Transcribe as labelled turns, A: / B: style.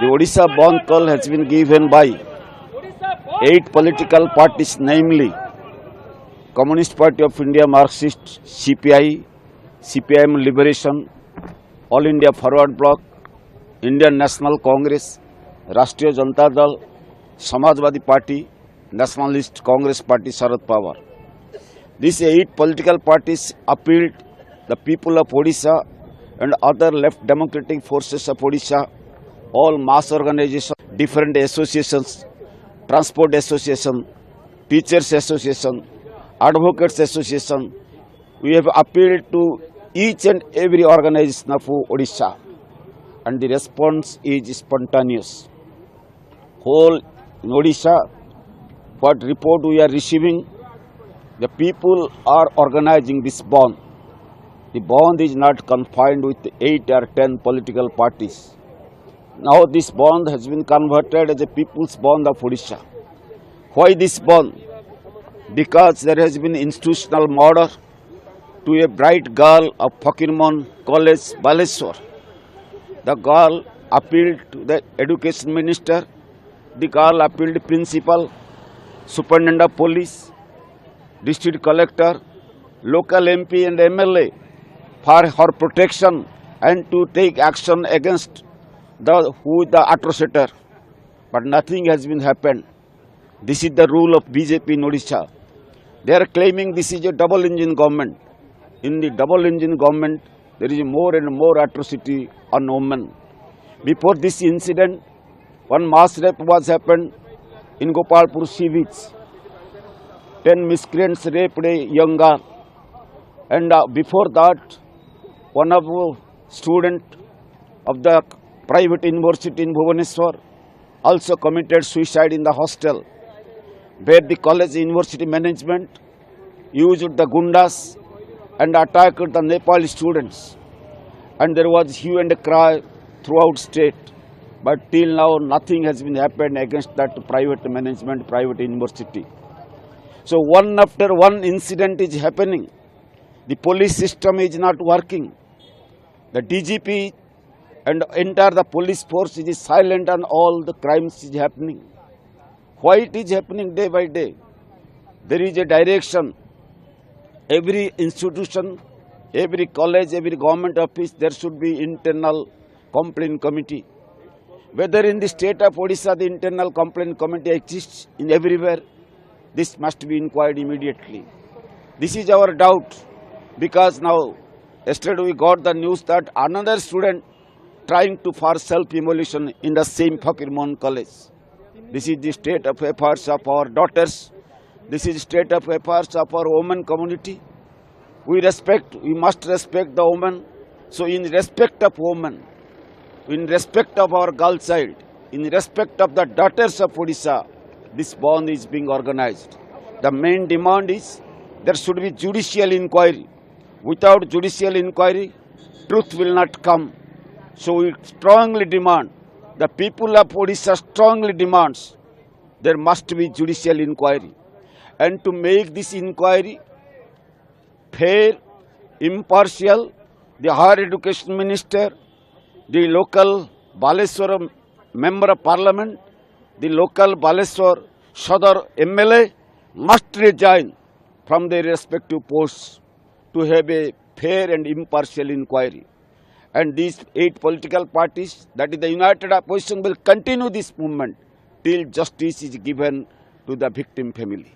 A: The Odisha bond call has been given by 8 political parties, namely Communist Party of India, Marxist, CPI, CPIM Liberation, All India Forward Bloc, Indian National Congress, Rashtriya Janata Dal, Samajwadi Party, Nationalist Congress Party, Sharad Pawar. These 8 political parties appealed the people of Odisha and other left democratic forces of Odisha, all mass organizations, different associations, transport association, teachers association, advocates association. We have appealed to each and every organization of Odisha, and the response is spontaneous. Whole in Odisha, what report we are receiving, the people are organizing this bond. The bond is not confined with 8 or 10 political parties. Now this bond has been converted as a people's bond of Odisha. Why this bond? Because there has been institutional murder to a bright girl of Fakirmon College, Baleshwar. The girl appealed to the education minister, the girl appealed to principal, superintendent of police, district collector, local MP and MLA for her protection and to take action against the atrocitor. But nothing has been happened. This is the rule of BJP in Odisha. They are claiming this is a double engine government. In the double engine government, there is more and more atrocity on women. Before this incident, one mass rape was happened in Gopalpur sea beach. 10 miscreants raped a young girl. And before that, one of the student of the private university in Bhubaneswar also committed suicide in the hostel, where the college university management used the gundas and attacked the Nepali students. And there was hue and cry throughout state. But till now, nothing has been happened against that private management, private university. So one after one incident is happening. The police system is not working. The DGP and entire the police force is silent on all the crimes is happening. Why it is happening day by day? There is a direction. Every institution, every college, every government office, there should be internal complaint committee. Whether in the state of Odisha, the internal complaint committee exists in everywhere, this must be inquired immediately. This is our doubt, because now, yesterday we got the news that another student trying to for self-immolation in the same Fakirmon college. This is the state of affairs of our daughters. This is state of affairs of our women community. We must respect the women. So in respect of women, in respect of our girl child, in respect of the daughters of Odisha, this bond is being organized. The main demand is there should be judicial inquiry. Without judicial inquiry, truth will not come. So we strongly demand, the people of Odisha strongly demands, there must be judicial inquiry. And to make this inquiry fair, impartial, the higher education minister, the local Baleshwar member of parliament, the local Baleshwar Sadar MLA must resign from their respective posts to have a fair and impartial inquiry. And these 8 political parties, that is the united opposition, will continue this movement till justice is given to the victim family.